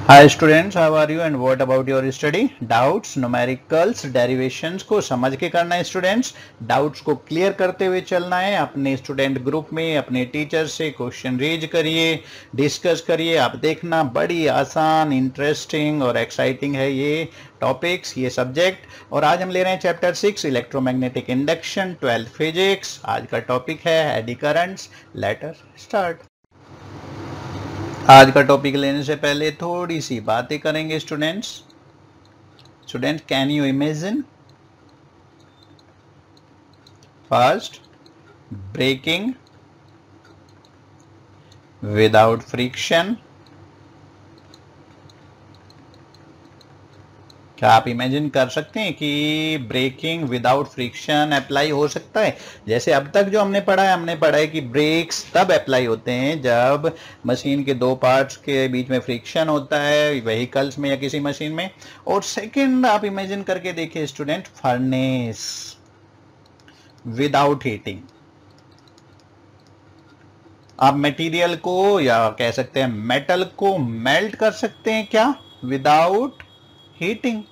Hi students, how are you and what about your study. Doubts, numericals, derivations को समझ के करना है स्टूडेंट्स। डाउट्स को क्लियर करते हुए चलना है। अपने स्टूडेंट ग्रुप में अपने टीचर से क्वेश्चन रेज करिए, डिस्कस करिए। आप देखना बड़ी आसान, इंटरेस्टिंग और एक्साइटिंग है ये टॉपिक्स, ये सब्जेक्ट। और आज हम ले रहे हैं chapter 6 electromagnetic induction, 12th physics. आज का टॉपिक है eddy currents. Let us start. आज का टॉपिक लेने से पहले थोड़ी सी बातें करेंगे students. Can you imagine first braking without friction? क्या आप इमेजिन कर सकते हैं कि ब्रेकिंग विदाउट फ्रिक्शन अप्लाई हो सकता है? जैसे अब तक जो हमने पढ़ा है कि ब्रेक्स तब अप्लाई होते हैं जब मशीन के दो पार्ट्स के बीच में फ्रिक्शन होता है, व्हीकल्स में या किसी मशीन में। और सेकंड आप इमेजिन करके देखिए स्टूडेंट, फर्नेस विदाउट हीटिंग। आप मटेरियल को या कह सकते हैं मेटल को मेल्ट कर सकते हैं क्या विदाउट हीटिंग?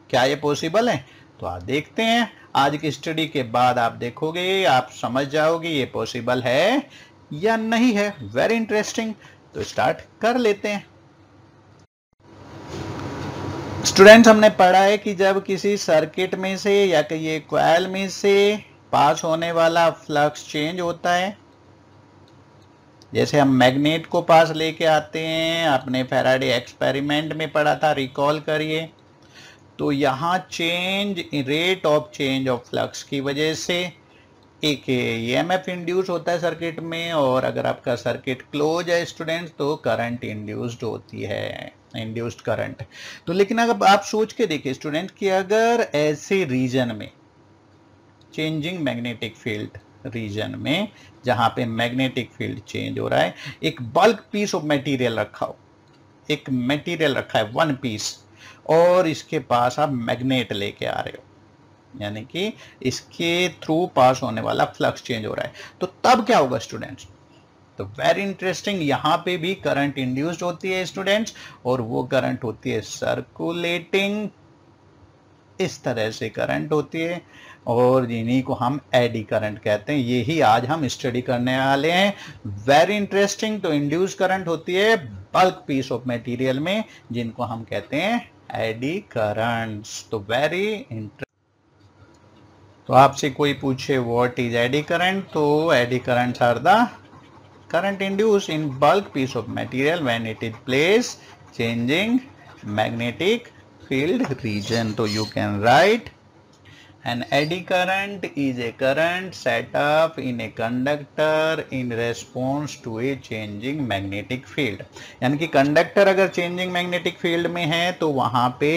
क्या ये पॉसिबल है? तो आप देखते हैं आज की स्टडी के बाद, आप देखोगे, आप समझ जाओगे ये पॉसिबल है या नहीं है। Very interesting. तो स्टार्ट कर लेते हैं स्टूडेंट्स। हमने पढ़ा है कि जब किसी सर्किट में से या कहिए कॉइल में से पास होने वाला फ्लक्स चेंज होता है, जैसे हम मैग्नेट को पास लेके आते हैं, आपने फैराडे एक्सपेरिमेंट में पढ़ा था, रिकॉल करिए। तो यहाँ change, rate of change of flux की वजह से एक ईएमएफ इंड्यूस होता है सर्किट में, और अगर आपका सर्किट क्लोज है स्टूडेंट्स तो करंट इंड्यूस्ड होती है, इंड्यूस्ड करंट। तो लेकिन अगर आप सोच के देखिए स्टूडेंट कि अगर ऐसे रीजन में, चेंजिंग मैग्नेटिक फील्ड रीजन में, जहां पे मैग्नेटिक फील्ड चेंज हो रहा है, एक बल्क पीस ऑफ मटेरियल रखा हो, एक मटेरियल रखा है वन पीस, और इसके पास आप मैग्नेट लेके आ रहे हो, यानी कि इसके थ्रू पास होने वाला फ्लक्स चेंज हो रहा है, तो तब क्या होगा स्टूडेंट्स? तो वेरी इंटरेस्टिंग, यहां पे भी करंट इंड्यूस्ड होती है स्टूडेंट्स, और वो करंट होती है सर्कुलेटिंग, इस तरह से करंट होती है, और इन्हीं को हम एडी करंट कहते हैं। यही आज हम स्टडी करने वाले हैं। Very interesting. तो इंड्यूस करंट होती है बल्क पीस ऑफ मटेरियल में, जिनको हम कहते हैं एडी करंट्स। तो वेरी इंटरेस्टिंग। तो आपसे कोई पूछे व्हाट इज एडी करंट, तो eddy currents are the current induced in bulk piece of material when it is placed changing magnetic field region. So you can write an eddy current is a current set up in a conductor in response to a changing magnetic field. यानी कि conductor अगर changing magnetic field में है तो वहां पे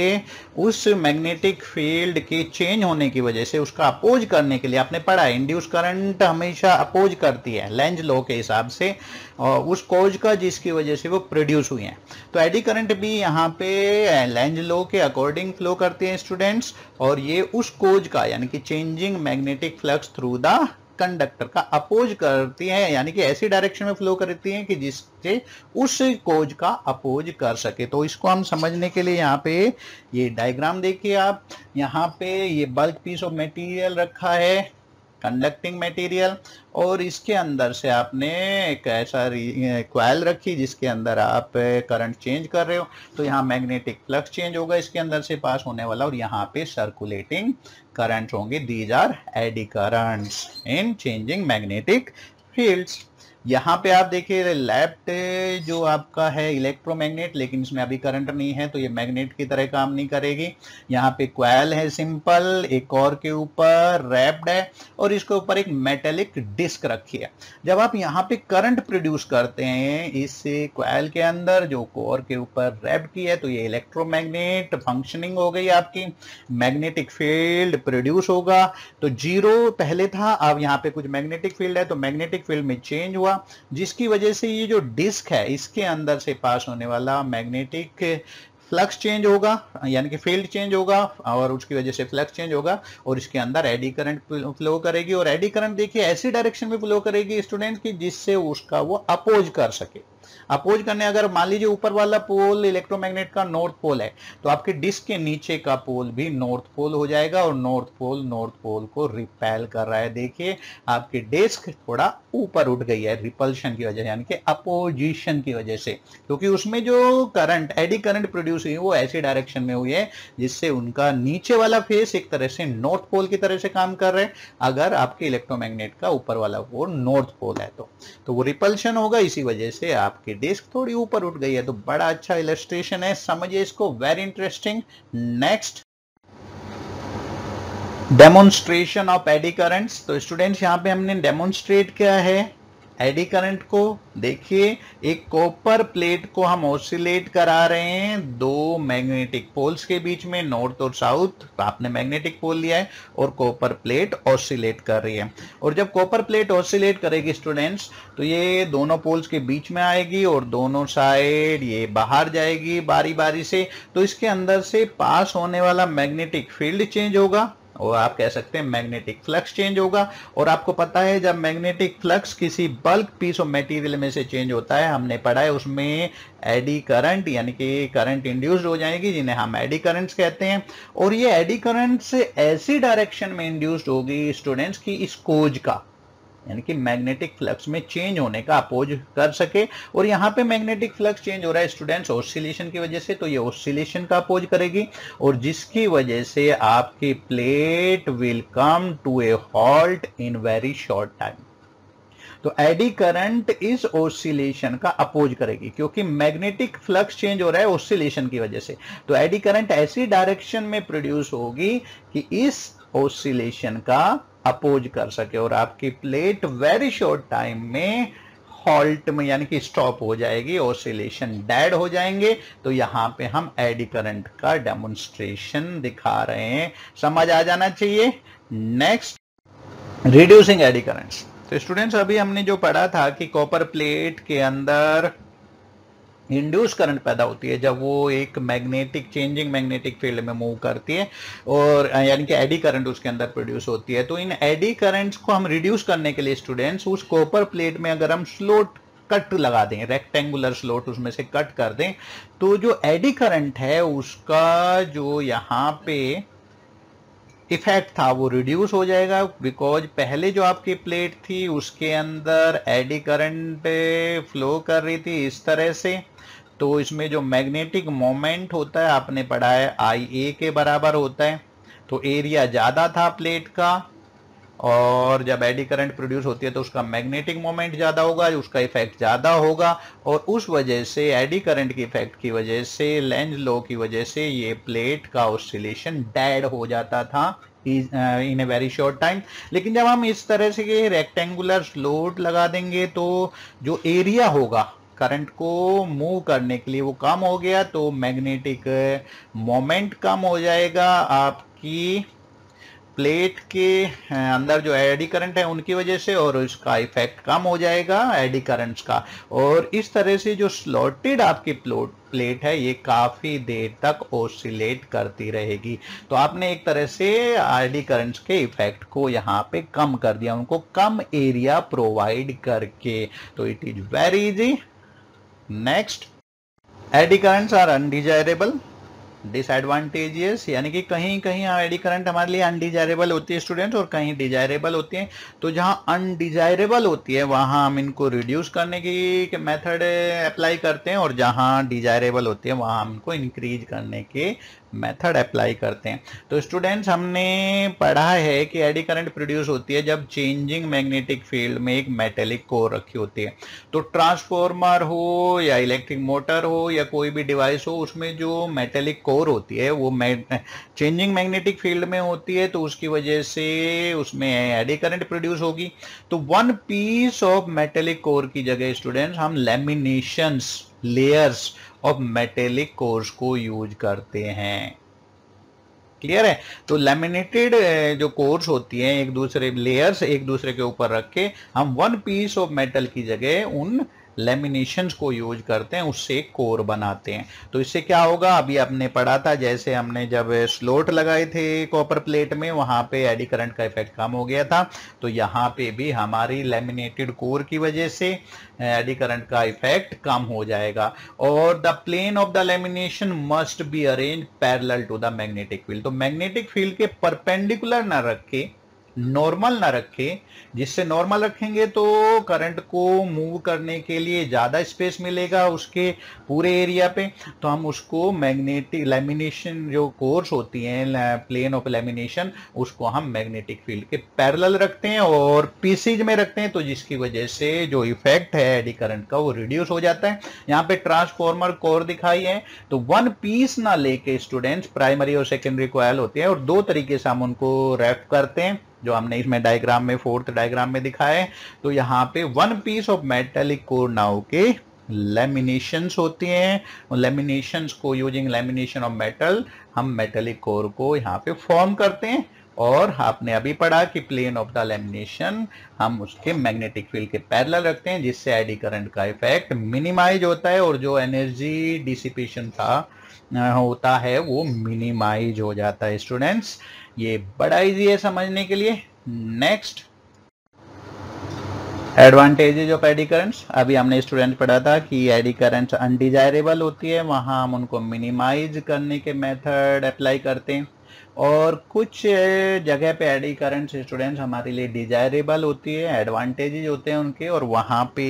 उस magnetic field के चेंज होने की वजह से उसका अपोज करने के लिए, आपने पढ़ा है इंड्यूस करंट हमेशा अपोज करती है लेंज लॉ के हिसाब से, और उस कोज का जिसकी वजह से वो प्रोड्यूस हुई है। तो एडी करंट भी यहाँ पे लेंज लॉ के अकॉर्डिंग फ्लो करते हैं स्टूडेंट्स, और ये उस कोज का, यानी कि changing magnetic flux through the conductor का अपोज करती है, यानी कि ऐसी डायरेक्शन में फ्लो करती है कि जिससे उस कोज का अपोज कर सके। तो इसको हम समझने के लिए यहाँ पे ये डायग्राम देखिए आप, यहाँ पे ये बल्क पीस ऑफ मटेरियल रखा है, कंडक्टिंग मटेरियल, और इसके अंदर से आपने एक ऐसा कॉइल रखी जिसके अंदर आप करंट चेंज कर रहे हो। तो यहाँ मैग्नेटिक फ्लक्स चेंज होगा इसके अंदर से पास होने वाला, और यहाँ पे सर्कुलेटिंग करंट होंगे। These are eddy currents in changing magnetic fields. यहाँ पे आप देखिए लेफ्ट जो आपका है इलेक्ट्रोमैग्नेट, लेकिन इसमें अभी करंट नहीं है तो ये मैग्नेट की तरह काम नहीं करेगी। यहाँ पे कॉइल है सिंपल, एक और के ऊपर रैप्ड है, और इसके ऊपर एक मेटेलिक डिस्क रखी है। जब आप यहाँ पे करंट प्रोड्यूस करते हैं इस कॉइल के अंदर जो कोर के ऊपर रैप्ड की है, तो ये इलेक्ट्रोमैग्नेट फंक्शनिंग हो गई आपकी, मैग्नेटिक फील्ड प्रोड्यूस होगा। तो जीरो पहले था, अब यहाँ पे कुछ मैग्नेटिक फील्ड है, तो मैग्नेटिक फील्ड में चेंज हुआ, जिसकी वजह से ये जो डिस्क है इसके अंदर से पास होने वाला मैग्नेटिक फ्लक्स चेंज होगा, यानी कि फील्ड चेंज होगा, और उसकी वजह से फ्लक्स चेंज होगा, और इसके अंदर एडी करंट फ्लो करेगी। और एडी करंट देखिए ऐसी डायरेक्शन में फ्लो करेगी स्टूडेंट की जिससे उसका वो अपोज कर सके। अपोज करने, अगर मान लीजिए ऊपर वाला पोल इलेक्ट्रोमैग्नेट का नॉर्थ पोल है तो आपके डिस्क के नीचे का पोल भी नॉर्थ पोल हो जाएगा और नॉर्थ पोल को रिपेल कर रहा है। देखिए आपकी डिस्क थोड़ा ऊपर उठ गई है रिपल्शन की वजह से, यानी कि अपोजिशन की वजह से, क्योंकि उसमें जो करंट एडी करंट प्रोड्यूस हुई वो ऐसी डायरेक्शन में हुई है जिससे उनका नीचे वाला फेस एक तरह से नॉर्थ पोल की तरह से काम कर रहे हैं। अगर आपके इलेक्ट्रोमैग्नेट का ऊपर वाला पोल नॉर्थ पोल है तो वो रिपल्शन होगा, इसी वजह से आपकी डिस्क थोड़ी ऊपर उठ गई है। तो बड़ा अच्छा इलस्ट्रेशन है, समझिए इसको, very interesting. Next, demonstration of AD currents. तो स्टूडेंट्स यहां पे हमने डेमोन्स्ट्रेट किया है एडी करंट को। देखिए एक कॉपर प्लेट को हम ऑसिलेट करा रहे हैं दो मैग्नेटिक पोल्स के बीच में, नॉर्थ और साउथ। आपने मैग्नेटिक पोल लिया है और कॉपर प्लेट ऑसिलेट कर रही है। और जब कॉपर प्लेट ऑसिलेट करेगी स्टूडेंट्स तो ये दोनों पोल्स के बीच में आएगी और दोनों साइड ये बाहर जाएगी बारी बारी से। तो इसके अंदर से पास होने वाला मैग्नेटिक फील्ड चेंज होगा और आप कह सकते हैं मैग्नेटिक फ्लक्स चेंज होगा। और आपको पता है जब मैग्नेटिक फ्लक्स किसी बल्क पीस ऑफ मटेरियल में से चेंज होता है, हमने पढ़ा है उसमें एडी करंट यानी कि करंट इंड्यूस्ड हो जाएगी, जिन्हें हम एडी करंट्स कहते हैं। और ये एडी करंट्स ऐसी डायरेक्शन में इंड्यूस्ड होगी स्टूडेंट्स की इस कोज का, यानी कि मैग्नेटिक फ्लक्स में चेंज होने का अपोज कर सके। और यहां पे मैग्नेटिक फ्लक्स चेंज हो रहा है स्टूडेंट्स ऑसिलेशन की वजह से, तो ये ऑसिलेशन का अपोज करेगी और जिसकी वजह से आपकी plate will come to a halt in very short time. तो एडी करंट इस ऑसिलेशन का अपोज करेगी क्योंकि मैग्नेटिक फ्लक्स चेंज हो रहा है ऑसिलेशन की वजह से। तो एडी करंट ऐसी डायरेक्शन में प्रोड्यूस होगी कि इस ऑसिलेशन का अपोज कर सके और आपकी प्लेट वेरी शॉर्ट टाइम में हॉल्ट में यानी कि स्टॉप हो जाएगी, ऑसिलेशन डेड हो जाएंगे। तो यहां पे हम एडी करंट का डेमोन्स्ट्रेशन दिखा रहे हैं, समझ आ जाना चाहिए। Next, reducing AD currents. तो स्टूडेंट्स अभी हमने जो पढ़ा था कि कॉपर प्लेट के अंदर इंड्यूस करंट पैदा होती है जब वो एक मैग्नेटिक चेंजिंग मैग्नेटिक फील्ड में मूव करती है और यानी कि एडी करंट उसके अंदर प्रोड्यूस होती है। तो इन एडी करंट्स को हम रिड्यूस करने के लिए स्टूडेंट्स उस कॉपर प्लेट में अगर हम स्लोट कट लगा दें, रेक्टेंगुलर स्लोट उसमें से कट कर दें, तो जो एडी करंट है उसका जो यहाँ पे इफेक्ट था वो रिड्यूस हो जाएगा। बिकॉज पहले जो आपकी प्लेट थी उसके अंदर एडी करंट फ्लो कर रही थी इस तरह से, तो इसमें जो मैग्नेटिक मोमेंट होता है आपने पढ़ा है IA के बराबर होता है। तो एरिया ज्यादा था प्लेट का और जब एडी करंट प्रोड्यूस होती है तो उसका मैग्नेटिक मोमेंट ज्यादा होगा, उसका इफेक्ट ज्यादा होगा और उस वजह से एडी करंट के इफेक्ट की वजह से, लेंज लॉ की वजह से ये प्लेट का ऑसिलेशन डेड हो जाता था इन ए वेरी शॉर्ट टाइम। लेकिन जब हम इस तरह से रेक्टेंगुलर स्लोट लगा देंगे तो जो एरिया होगा करंट को मूव करने के लिए वो कम हो गया, तो मैग्नेटिक मोमेंट कम हो जाएगा आपकी प्लेट के अंदर जो एडी करंट है उनकी वजह से और इसका इफेक्ट कम हो जाएगा एडी करंट्स का। और इस तरह से जो स्लॉटेड आपकी प्लेट है ये काफी देर तक ऑसिलेट करती रहेगी। तो आपने एक तरह से एडी करंट्स के इफेक्ट को यहाँ पे कम कर दिया, उनको कम एरिया प्रोवाइड करके। तो it is very easy. Next, eddy currents are undesirable, disadvantages, यानी कि कहीं कहीं एडी करंट हमारे लिए अनडिजायरेबल होती है स्टूडेंट्स और कहीं डिजायरेबल होती है। तो जहां अनडिजायरेबल होती है वहां हम इनको रिड्यूस करने की मेथड अप्लाई करते हैं और जहां डिजायरेबल होती है वहां हम इनको इंक्रीज करने के मेथड अप्लाई करते हैं। तो स्टूडेंट्स हमने पढ़ा है कि एडी करंट प्रोड्यूस होती है जब चेंजिंग मैग्नेटिक फील्ड में एक मेटेलिक कोर रखी होती है। तो ट्रांसफॉर्मर हो या इलेक्ट्रिक मोटर हो या कोई भी डिवाइस हो, उसमें जो मेटेलिक कोर होती है वो चेंजिंग मैग्नेटिक फील्ड में होती है, तो उसकी वजह से उसमें एडी करंट प्रोड्यूस होगी। तो one piece of metallic core की जगह स्टूडेंट्स हम laminations layers of metallic cores को यूज करते हैं। क्लियर है? तो लैमिनेटेड जो कोर्स होती हैं एक दूसरे लेयर्स एक दूसरे के ऊपर रख के हम वन पीस ऑफ मेटल की जगह उन लेमिनेशंस को यूज करते हैं, उससे एक कोर बनाते हैं। तो इससे क्या होगा, अभी आपने पढ़ा था, जैसे हमने जब स्लोट लगाए थे कॉपर प्लेट में, वहां पे एडी करंट का इफेक्ट कम हो गया था। तो यहाँ पे भी हमारी लेमिनेटेड कोर की वजह से एडी करंट का इफेक्ट कम हो जाएगा। और the plane of the lamination must be arrange parallel to the magnetic field. तो मैग्नेटिक फील्ड के परपेंडिकुलर ना रख के, नॉर्मल ना रखें, जिससे नॉर्मल रखेंगे तो करंट को मूव करने के लिए ज्यादा स्पेस मिलेगा उसके पूरे एरिया पे। तो हम उसको मैग्नेटिक लेमिनेशन जो कोर्स होती हैं, प्लेन ऑफ लेमिनेशन, उसको हम मैग्नेटिक फील्ड के पैरेलल रखते हैं और पीसीज में रखते हैं। तो जिसकी वजह से जो इफेक्ट है एडी करंट का वो रिड्यूस हो जाता है। यहाँ पे ट्रांसफॉर्मर कोर दिखाई है, तो वन पीस ना लेके स्टूडेंट्स, प्राइमरी और सेकेंडरी कॉइल होती है और दो तरीके से हम उनको रैप करते हैं, जो हमने इसमें डायग्राम में, फोर्थ डायग्राम में दिखाया है। तो यहाँ पे one piece of metallic core now के लेमिनेशंस होती हैं। लेमिनेशंस को यूजिंग लेमिनेशन ऑफ मेटल हम मेटेलिक कोर को यहाँ पे फॉर्म करते हैं। और आपने अभी पढ़ा कि प्लेन ऑफ द लेमिनेशन हम उसके मैग्नेटिक फील्ड के पैरेलल रखते हैं, जिससे एडी करंट का इफेक्ट मिनिमाइज होता है और जो एनर्जी डिसिपेशन होता है वो मिनिमाइज हो जाता है। स्टूडेंट्स, ये बड़ा इजी है समझने के लिए। Next, advantages of eddy currents. अभी हमने स्टूडेंट पढ़ा था कि एडी करंट्स अनडिजायरेबल होती है, वहां हम उनको मिनिमाइज करने के मेथड अप्लाई करते हैं। और कुछ जगह पे एडी करंट स्टूडेंट्स हमारे लिए डिजायरेबल होती है, एडवांटेजेस होते हैं उनके, और वहां पे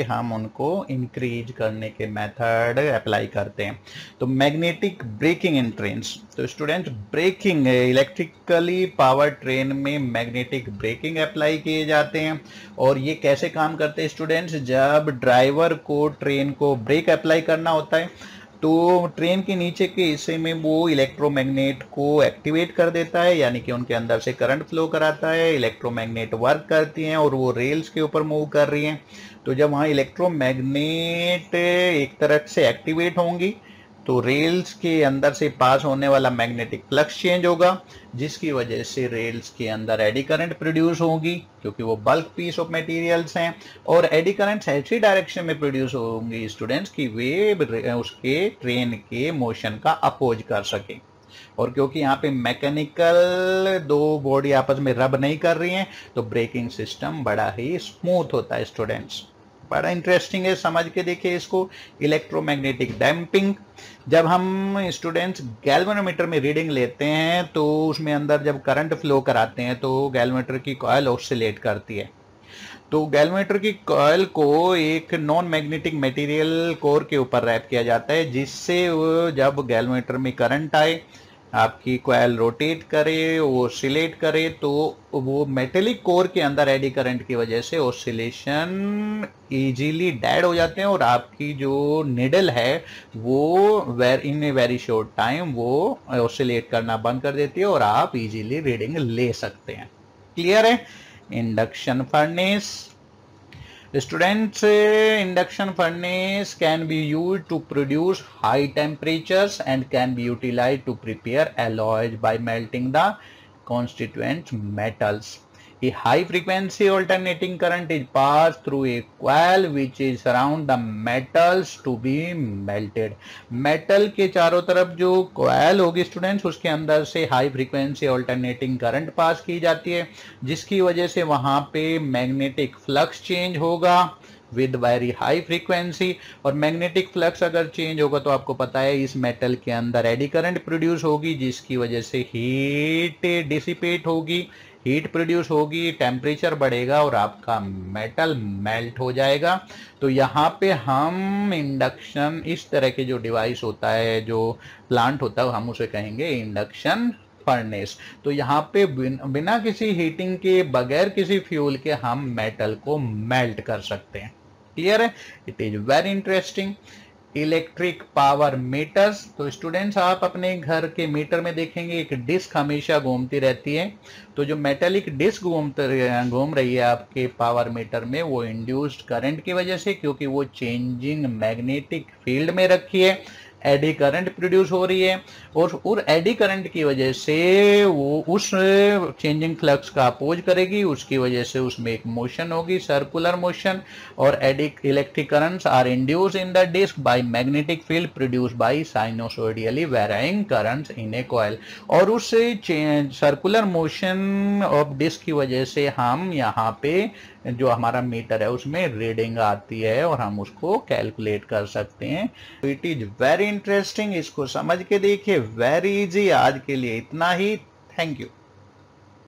हम उनको इंक्रीज करने के मेथड अप्लाई करते हैं। तो मैग्नेटिक ब्रेकिंग इन ट्रेन्स, तो students braking, electrically power train में मैग्नेटिक ब्रेकिंग अप्लाई किए जाते हैं। और ये कैसे काम करते हैं स्टूडेंट्स, जब ड्राइवर को ट्रेन को ब्रेक अप्लाई करना होता है तो ट्रेन के नीचे के हिस्से में वो इलेक्ट्रोमैग्नेट को एक्टिवेट कर देता है, यानी कि उनके अंदर से करंट फ्लो कराता है। इलेक्ट्रोमैग्नेट वर्क करती हैं और वो रेल्स के ऊपर मूव कर रही हैं। तो जब वहाँ इलेक्ट्रोमैग्नेट एक तरफ से एक्टिवेट होंगी तो रेल्स के अंदर से पास होने वाला मैग्नेटिक फ्लक्स चेंज होगा, जिसकी वजह से रेल्स के अंदर एडी करंट प्रोड्यूस होगी, क्योंकि वो बल्क पीस ऑफ मटेरियल्स हैं। और एडी करंट्स ऐसी डायरेक्शन में प्रोड्यूस होंगी स्टूडेंट्स कि वे उसके ट्रेन के मोशन का अपोज कर सके। और क्योंकि यहाँ पे मैकेनिकल दो बॉडी आपस में रब नहीं कर रही हैं, तो ब्रेकिंग सिस्टम बड़ा ही स्मूथ होता है। स्टूडेंट्स, बड़ा इंटरेस्टिंग है, समझ के देखिए इसको। इलेक्ट्रोमैग्नेटिक डैम्पिंग, जब हम स्टूडेंट्स गैल्वेनोमीटर में रीडिंग लेते हैं तो उसमें अंदर जब करंट फ्लो कराते हैं तो गैल्वेनोमीटर की कॉइल ऑसिलेट करती है। तो गैल्वेनोमीटर की कॉइल को एक नॉन मैग्नेटिक मटेरियल कोर के ऊपर रैप किया जाता है, जिससे जब गैल्वेनोमीटर में करंट आए, आपकी कॉइल रोटेट करे, ऑसिलेट करे, तो वो मेटेलिक कोर के अंदर एडी करंट की वजह से ऑसिलेशन इजीली डेड हो जाते हैं और आपकी जो निडल है वो इन ए वेरी शॉर्ट टाइम वो ऑसिलेट करना बंद कर देती है और आप इजीली रीडिंग ले सकते हैं। क्लियर है? Induction furnace, students, induction furnace can be used to produce high temperatures and can be utilized to prepare alloys by melting the constituent metals. A high frequency alternating current is passed through a coil which is surround the metals to be melted. Metal के चारों तरफ जो coil होगी students, उसके अंदर से high frequency alternating current pass की जाती है, जिसकी वजह से वहां पे मैग्नेटिक फ्लक्स चेंज होगा विद वेरी हाई फ्रीक्वेंसी। और मैग्नेटिक फ्लक्स अगर चेंज होगा तो आपको पता है इस मेटल के अंदर एडी करंट प्रोड्यूस होगी, जिसकी वजह से हीट डिसिपेट होगी, हीट प्रोड्यूस होगी, टेम्परेचर बढ़ेगा और आपका मेटल मेल्ट हो जाएगा। तो यहाँ पे हम इंडक्शन, इस तरह के जो डिवाइस होता है, जो प्लांट होता है, हम उसे कहेंगे इंडक्शन फर्नेस। तो यहाँ पे बिना किसी हीटिंग के, बगैर किसी फ्यूल के हम मेटल को मेल्ट कर सकते हैं। क्लियर है? It is very interesting. Electric power meters, तो स्टूडेंट्स आप अपने घर के मीटर में देखेंगे एक डिस्क हमेशा घूमती रहती है। तो जो मेटेलिक डिस्क घूम रही है आपके पावर मीटर में, वो इंड्यूस्ड करंट की वजह से, क्योंकि वो चेंजिंग मैग्नेटिक फील्ड में रखी है, एडी करंट प्रोड्यूस हो रही है, और एडी करंट की वजह से वो उस चेंजिंग फ्लक्स का अपोज करेगी, उसकी वजह से उसमें एक मोशन होगी, सर्कुलर मोशन, और eddy electric currents are induced in the disc by magnetic field produced by sinusoidally varying currents in a coil. और उस सर्कुलर मोशन ऑफ डिस्क की वजह से हम यहाँ पे जो हमारा मीटर है उसमें रीडिंग आती है और हम उसको कैलकुलेट कर सकते हैं। तो इट इज वेरी इंटरेस्टिंग, इसको समझ के देखिए, वेरी इजी। आज के लिए इतना ही, थैंक यू।